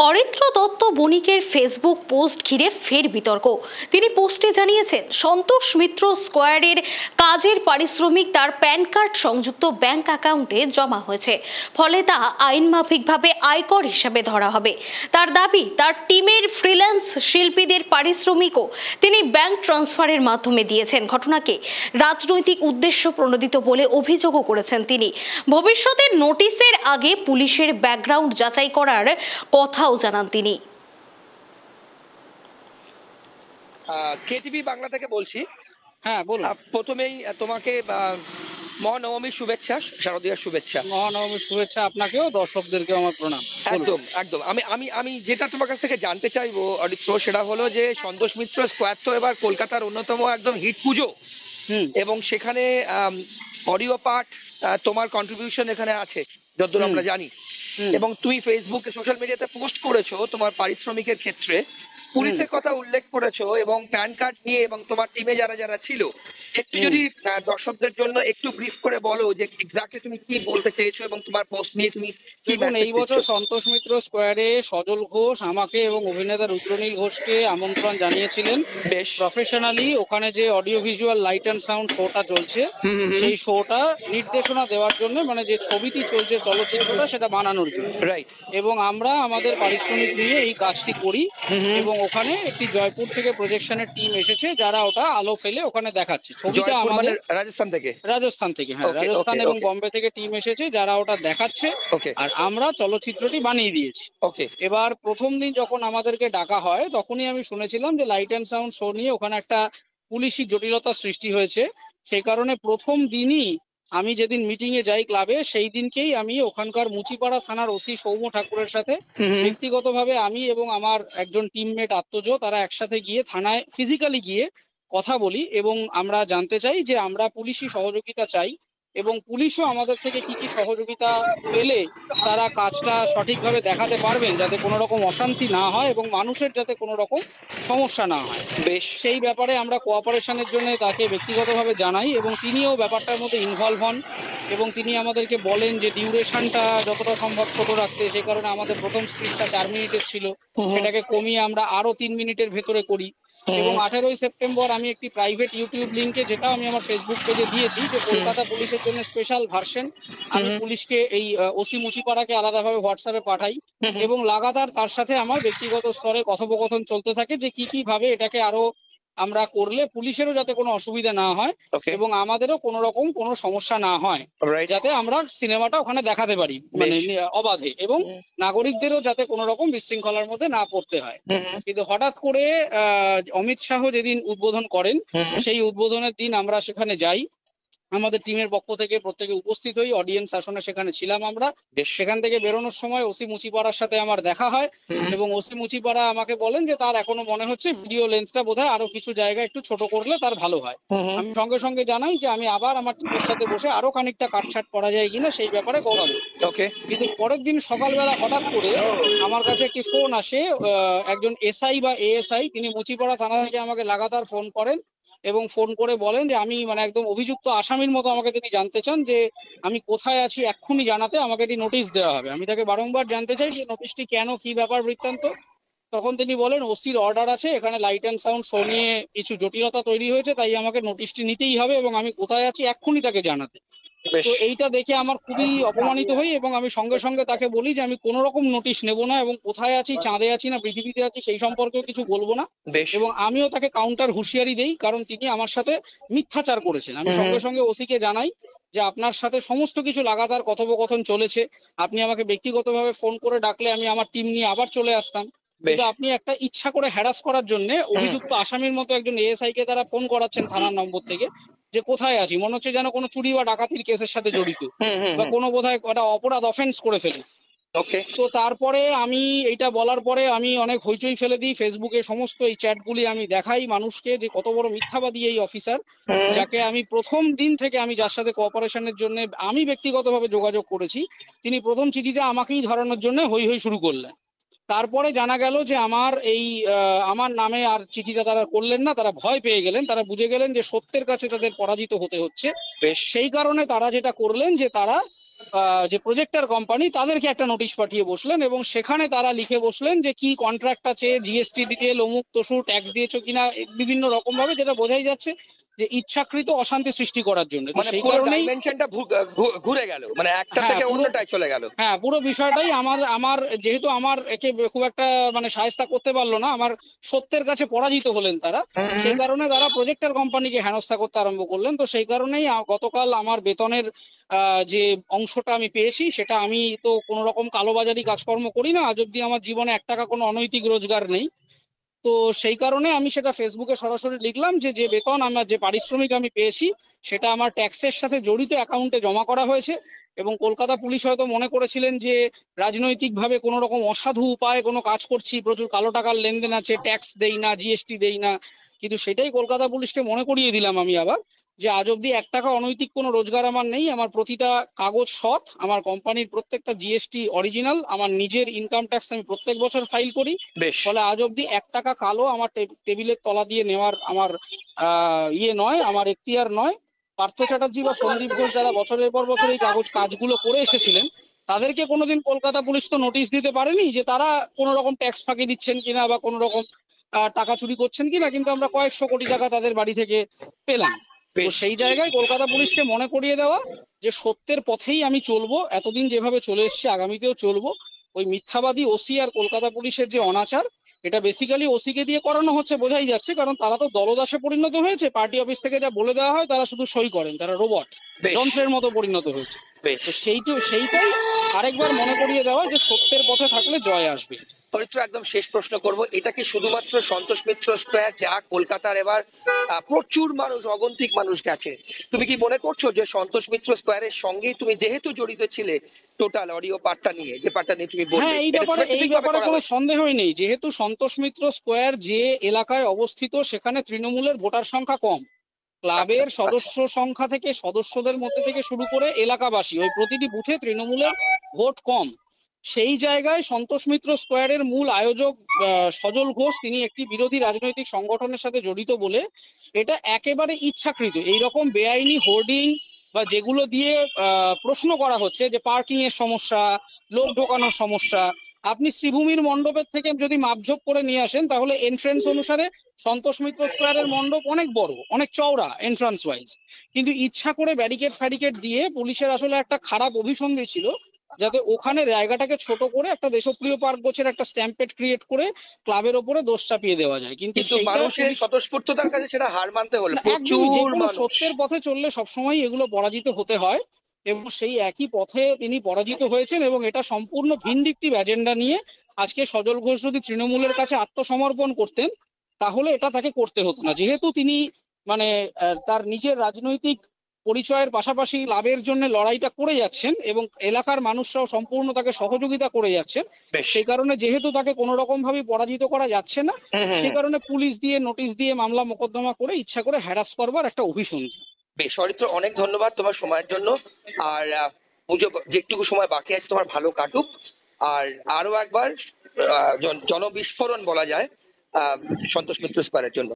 Aritra Dutta বণিকের Facebook post ঘিরে ফের বিতর্ক। তিনি পোস্টে জানিয়েছেন সন্তোষ মিত্র স্কোয়ারের কাজের পারিশ্রমিক তার প্যান কার্ড সংযুক্ত ব্যাংক অ্যাকাউন্টে জমা হয়েছে, ফলে তা আইনমাফিকভাবে আয়কর হিসেবে ধরা হবে। তার দাবি, তার টিমের ফ্রিল্যান্স শিল্পীদের পারিশ্রমিকও তিনি ব্যাংক ট্রান্সফারের মাধ্যমে দিয়েছেন। ঘটনাকে রাজনৈতিক উদ্দেশ্য প্রণোদিত বলে অভিযোগও করেছেন তিনি। ভবিষ্যতে নোটিশের আগে পুলিশের ব্যাকগ্রাউন্ড যাচাই করার কথাও জানান তিনি। কেটিভি বাংলা থেকে বলছি। হ্যাঁ বলুন। প্রথমেই তোমাকে মহানবমীর শুভেচ্ছা, শারদীয়ার শুভেচ্ছা। মহানবমীর শুভেচ্ছা আপনাকেও, দর্শকদেরকেও আমার প্রণাম। একদম একদম। আমি যেটা তোমার কাছ থেকে জানতে চাইবো অরিত্র, সেটা হলো যে সন্তোষ মিত্র স্কোয়ার তো এবার কলকাতার অন্যতম একদম হিট পুজো, এবং সেখানে অডিও পার্ট তোমার কন্ট্রিবিউশন এখানে আছে যতদূর আমরা জানি, এবং তুমি ফেসবুকে সোশ্যাল মিডিয়াতে পোস্ট করেছো তোমার পারিশ্রমিকের ক্ষেত্রে পুলিশের কথা উল্লেখ করেছো এবং প্যান কার্ড নিয়ে, এবং তোমার টিমে যারা যারা ছিল। একটু যদি দর্শকদের জন্য একটু ব্রিফ করে বলো যে এক্স্যাক্টলি তুমি কি বলতে চেয়েছো এবং তোমার পোস্ট নিয়ে তুমি কি। এই বছর সন্তোষ মিত্র স্কোয়ারে সজল ঘোষ আমাকে এবং অভিনেতা রুদ্রনীল ঘোষকে আমন্ত্রণ জানিয়েছিলেন বেশ প্রফেশনালি। ওখানে যে audio visual light and sound শোটা চলছে, সেই শোটা নির্দেশনা দেওয়ার জন্য, মানে যে ছবিটি চলছে চলচ্চিত্রটা, সেটা বানানোর জন্য। রাইট। এবং আমরা আমাদের পারিশ্রমিক নিয়ে এই কাজটি করি, এবং ওখানে একটি জয়পুর থেকে প্রজেকশনের টিম এসেছে যারা ওটা আলো ফেলে ওখানে দেখাচ্ছে। ছবিটা আমাদের রাজস্থান থেকে, হ্যাঁ রাজস্থান এবং বম্বে থেকে টিম এসেছে যারা ওটা দেখাচ্ছে, আর আমরা চলচ্চিত্রটি বানিয়ে দিয়েছি। এবার প্রথম দিন যখন আমাদেরকে ডাকা হয়, তখনই আমি শুনেছিলাম যে লাইট অ্যান্ড সাউন্ড শো নিয়ে ওখানে একটা পুলিশি জটিলতা সৃষ্টি হয়েছে। সেই কারণে প্রথম দিনই আমি যেদিন মিটিং এ যাই ক্লাবে, সেই দিনকেই আমি ওখানকার মুচিপাড়া থানার ওসি সৌম্য ঠাকুরের সাথে ব্যক্তিগতভাবে আমি এবং আমার একজন টিমমেট আত্মজ, তারা একসাথে গিয়ে থানায় ফিজিক্যালি গিয়ে কথা বলি, এবং আমরা জানতে চাই যে আমরা পুলিশি সহযোগিতা চাই, এবং পুলিশও আমাদের থেকে কি কি সহযোগিতা পেলে তারা কাজটা সঠিকভাবে দেখাতে পারবেন, যাতে কোনো রকম অশান্তি না হয় এবং মানুষের যাতে কোনো রকম সমস্যা না হয়। বেশ, সেই ব্যাপারে আমরা কোঅপারেশনের জন্য তাকে ব্যক্তিগতভাবে জানাই, এবং তিনিও ব্যাপারটার মধ্যে ইনভলভ হন, এবং তিনি আমাদেরকে বলেন যে ডিউরেশনটা যতটা সম্ভব ছোট রাখতে। সেই কারণে আমাদের প্রথম স্ক্রিপ্টটা 4 মিনিটের ছিল, সেটাকে কমিয়ে আমরা আরো 3 মিনিটের ভেতরে করি। এবং 18ই সেপ্টেম্বর আমি একটি প্রাইভেট ইউটিউব লিঙ্কে, যেটা আমি আমার ফেসবুক পেজে দিয়েছি, যে কলকাতা পুলিশের জন্য স্পেশাল ভার্সন আমি পুলিশকে এই ওসি মুচিপাড়াকে আলাদাভাবে হোয়াটসঅ্যাপে পাঠাই, এবং লাগাতার তার সাথে আমার ব্যক্তিগত স্তরে কথোপকথন চলতে থাকে যে কি কি ভাবে এটাকে আরো আমরা করলে পুলিশেরও যাতে কোনো অসুবিধা না হয় এবং আমাদেরও কোনো রকম কোনো সমস্যা না হয়, যাতে আমরা সিনেমাটা ওখানে দেখাতে পারি মানে অবাধে, এবং নাগরিকদেরও যাতে কোনো রকম বিশৃঙ্খলার মধ্যে না পড়তে হয়। কিন্তু হঠাৎ করে অমিত শাহ যেদিন উদ্বোধন করেন, সেই উদ্বোধনের দিন আমরা সেখানে যাই, আমাদের টিমের পক্ষ থেকে প্রত্যেকে উপস্থিত হই, অডিয়েন্স আসনে সেখানে ছিলাম আমরা। সেখান থেকে বেরোনোর সময় ওসি মুচিপাড়ার সাথে আমার দেখা হয়, এবং ওসি মুচিপাড়া আমাকে বলেন যে তার এখনো মনে হচ্ছে ভিডিও লেন্সটা বোধহয় আরো কিছু জায়গা একটু ছোট করলে তার ভালো হয়। আমি সঙ্গে সঙ্গে জানাই যে আমি আবার আমার টিমের সাথে বসে আরো খানিকটা কাটছাট করা যায় কিনা সেই ব্যাপারে কথা বলি। কিন্তু পরের দিন সকালবেলা হঠাৎ করে আমার কাছে একটি ফোন আসে, একজন এসআই বা এএসআই, তিনি মুচিপাড়া থানা থেকে আমাকে লাগাতার ফোন করেন, এবং ফোন করে বলেন যে আমি মানে একদম অভিযুক্ত আসামির মতো আমাকে তিনি জানতে চান যে আমি কোথায় আছি, এক্ষুনি জানাতে, আমাকে একটি নোটিশ দেওয়া হবে। আমি তাকে বারংবার জানতে চাই যে নোটিশটি কেন, কি ব্যাপার বৃত্তান্ত। তখন তিনি বলেন ওসির অর্ডার আছে, এখানে লাইট অ্যান্ড সাউন্ড শো নিয়ে কিছু জটিলতা তৈরি হয়েছে, তাই আমাকে নোটিশটি নিতেই হবে এবং আমি কোথায় আছি এক্ষুনি তাকে জানাতে। তো এইটা দেখে আমার খুবই অপমানিত হই, এবং আমি সঙ্গে সঙ্গে তাকে বলি যে আমি কোনো রকম নোটিশ নেব না, এবং কোথায় আছি, চাঁদে আছি না পৃথিবীতে আছি সেই সম্পর্কেও কিছু বলবো না, এবং আমিও তাকে কাউন্টার হুঁশিয়ারি দেই, কারণ তিনি আমার সাথে মিথ্যাচার করেছেন। আমি সঙ্গে সঙ্গে ওসিকে জানাই যে আপনার সাথে সমস্ত কিছু লাগাতার কথোপকথন চলেছে, আপনি আমাকে ব্যক্তিগতভাবে ফোন করে ডাকলে আমি আমার টিম নিয়ে আবার চলে আসতাম, কিন্তু আপনি একটা ইচ্ছা করে হ্যারাস করার জন্য অভিযুক্ত আসামির মতো একজন এএসআই কে তারা ফোন করাচ্ছেন থানার নম্বর থেকে, যে কোথায় আছি, মনে হচ্ছে যেন কোনো চুরি বা ডাকাতির কেসের সাথে জড়িত, বা কোনো বোধহয় একটা অপরাধ অফেন্স করে ফেলি। তো তারপরে আমি এইটা বলার পরে আমি অনেক হইচই ফেলে দিই, ফেসবুকে সমস্ত এই চ্যাটগুলি আমি দেখাই মানুষকে যে কত বড় মিথ্যাবাদী এই অফিসার, যাকে আমি প্রথম দিন থেকে আমি যার সাথে কোঅপারেশনের জন্য আমি ব্যক্তিগতভাবে যোগাযোগ করেছি, তিনি প্রথম চিঠিটা আমাকেই ধরানোর জন্য হই হই শুরু করলেন। তারপরে জানা গেল যে আমার নামে আর চিঠিটা তারা করলেন না, তারা ভয় পেয়ে গেলেন, তারা বুঝে গেলেন যে সত্যের কাছে তাদের পরাজিত হতে হচ্ছে। সেই কারণে তারা যেটা করলেন যে তারা যে প্রজেক্টর কোম্পানি তাদেরকে একটা নোটিশ পাঠিয়ে বসলেন এবং সেখানে তারা লিখে বসলেন যে কি কন্ট্রাক্ট আছে, জিএসটি ডিটেল, অমুক তসু, ট্যাক্স দিয়েছো কিনা, বিভিন্ন রকম ভাবে, যেটা বোঝাই যাচ্ছে যে ইচ্ছাকৃত অশান্তি সৃষ্টি করার জন্য। তো মানে সেই পুরো কারণেই ডাইমেনশনটা ঘুরে গেল, মানে একটা হ্যাঁ থেকে পুরো অন্যটায় চলে গেল। হ্যাঁ পুরো বিষয়টাই আমার আমার যেহেতু আমার একে খুব একটা মানে সায়স্তা করতে পারলো না, আমার সত্যের কাছে পরাজিত হলেন তারা, সেই কারণে তারা প্রজেক্টর কোম্পানিকে হেনস্থা করতে আরম্ভ করলেন। তো সেই কারণেই গতকাল আমার বেতনের যে অংশটা আমি পেয়েছি, সেটা আমি তো কোনো রকম কালোবাজারি কাজকর্ম করি না, আজ অব্দি আমার জীবনে 1 টাকা কোনো অনৈতিক রোজগার নেই। তো সেই কারণে আমি সেটা ফেসবুকে সরাসরি লিখলাম যে যে বেতন আমার, যে পারিশ্রমিক আমি পেয়েছি, সেটা আমার ট্যাক্সের সাথে জড়িত অ্যাকাউন্টে জমা করা হয়েছে। এবং কলকাতা পুলিশ হয়তো মনে করেছিলেন যে রাজনৈতিকভাবে কোনো রকম অসাধু উপায়ে কোনো কাজ করছি, প্রচুর কালো টাকার লেনদেন আছে, ট্যাক্স দেই না, জিএসটি দেই না। কিন্তু সেটাই কলকাতা পুলিশকে মনে করিয়ে দিলাম আমি আবার, যে আজ অব্দি 1 টাকা অনৈতিক কোনো রোজগার আমার নেই, আমার প্রতিটা কাগজ সৎ, আমার কোম্পানির প্রত্যেকটা জিএসটি অরিজিনাল, আমার নিজের ইনকাম ট্যাক্স আমি প্রত্যেক বছর ফাইল করি। ফলে আজ অব্দি 1 টাকা কালো আমার টেবিলের তলা দিয়ে নেওয়ার আমার ইয়ে নয়, আমার এখতিয়ার নয়। পার্থ চ্যাটার্জি বা সন্দীপ ঘোষ যারা বছরের পর বছর এই কাজগুলো করে এসেছিলেন, তাদেরকে কোনোদিন কলকাতা পুলিশ তো নোটিশ দিতে পারেনি যে তারা কোনো রকম ট্যাক্স ফাঁকি দিচ্ছেন কিনা বা কোনো রকম টাকা চুরি করছেন কিনা, কিন্তু আমরা কয়েকশো কোটি টাকা তাদের বাড়ি থেকে পেলাম। তো সেই জায়গায় কলকাতা পুলিশকে মনে করিয়ে দেওয়া যে সত্যের পথেই আমি চলবো, এতদিন যেভাবে চলে এসেছি আগামীতেও চলবো। ওই মিথ্যাবাদী ওসি আর কলকাতা পুলিশের যে অনাচার, এটা বেসিক্যালি ওসি কে দিয়ে করানো হচ্ছে বোঝাই যাচ্ছে, কারণ তারা তো দলদাসে পরিণত হয়েছে। পার্টি অফিস থেকে যা বলে দেওয়া হয় তারা শুধু সই করেন, তারা রোবট, যন্ত্রের মতো পরিণত হয়েছে। তো সেইটাই আরেকবার মনে করিয়ে দেওয়া যে সত্যের পথে থাকলে জয় আসবে। পবিত্র, একদম শেষ প্রশ্ন করব, এটা কি শুধুমাত্র সন্তোষ মিত্র স্কোয়ার, যা কলকাতার এবার প্রচুর মানুষ, অগন্তিক মানুষ গেছে, তুমি কি মনে করছো যে সন্তোষ মিত্র স্কোয়ারের সঙ্গেই তুমি যেহেতু জড়িত ছিলে টোটাল অডিও পার্টটা নিয়ে, যে পার্টটা নিয়ে তুমি বললে, হ্যাঁ এই ব্যাপারে কোনো সন্দেহই নেই। যেহেতু সন্তোষ মিত্র স্কোয়ার যে এলাকায় অবস্থিত, সেখানে তৃণমূলের ভোটার সংখ্যা কম, ক্লাবের সদস্য সংখ্যা থেকে, সদস্যদের মধ্যে থেকে শুরু করে এলাকাবাসী, ওই প্রতিটি বুথে তৃণমূলের ভোট কম। সেই জায়গায় সন্তোষ মিত্র স্কোয়ারের মূল আয়োজক সজল ঘোষ, তিনি একটি বিরোধী রাজনৈতিক সংগঠনের সাথে জড়িত বলে এটা একেবারে ইচ্ছাকৃত এইরকম বেআইনি হোর্ডিং বা যেগুলো দিয়ে প্রশ্ন করা হচ্ছে যে পার্কিং এর সমস্যা, লোক ঢোকানোর সমস্যা। আপনি শ্রীভূমির মণ্ডপের থেকে যদি মাপঝোপ করে নিয়ে আসেন, তাহলে এন্ট্রেন্স অনুসারে সন্তোষ মিত্র স্কোয়ারের মণ্ডপ অনেক বড়, অনেক চওড়া এন্ট্রান্স ওয়াইজ, কিন্তু ইচ্ছা করে ব্যারিকেড দিয়ে পুলিশের আসলে একটা খারাপ অভিসন্ধি ছিল, যাতে ওখানে জায়গাটাকে ছোট করে একটা দেশপ্রিয় পার্ক গোছের একটা স্ট্যাম্পেড ক্রিয়েট করে ক্লাবের ওপরে দোষ চাপিয়ে দেওয়া যায়। কিন্তু মানুষের স্বতঃস্ফূর্ততার কাছে সেটা হার মানতে হলো। যে কোনো সত্যের পথে চললে সবসময় এগুলো পরাজিত হতে হয়, এবং সেই একই পথে তিনি পরাজিত হয়েছেন। এবং এটা সম্পূর্ণ ভিনডিকটিভ এজেন্ডা নিয়ে আজকে সজল ঘোষ যদি তৃণমূলের কাছে আত্মসমর্পণ করতেন, তাহলে এটা তাকে করতে হতো না। যেহেতু তিনি মানে তার নিজের রাজনৈতিক পরিচয়ের পাশাপাশি লাভের জন্য লড়াইটা করে যাচ্ছেন এবং এলাকার মানুষরাও সম্পূর্ণ তাকে সহযোগিতা করে যাচ্ছেন, সেই কারণে যেহেতু তাকে কোনো রকম ভাবে পরাজিত করা যাচ্ছে না, সেই কারণে পুলিশ দিয়ে নোটিশ দিয়ে মামলা মোকদ্দমা করে ইচ্ছা করে হ্যারাস করবার একটা অভিসন্ধি। বেশ অরিত্র, অনেক ধন্যবাদ তোমার সময়ের জন্য। আর পুজো যেটুকু সময় বাকি আছে তোমার ভালো কাটুক। আর আরো একবার জনবিস্ফোরণ বলা যায় সন্তোষ মিত্র স্কোয়ারের জন্য।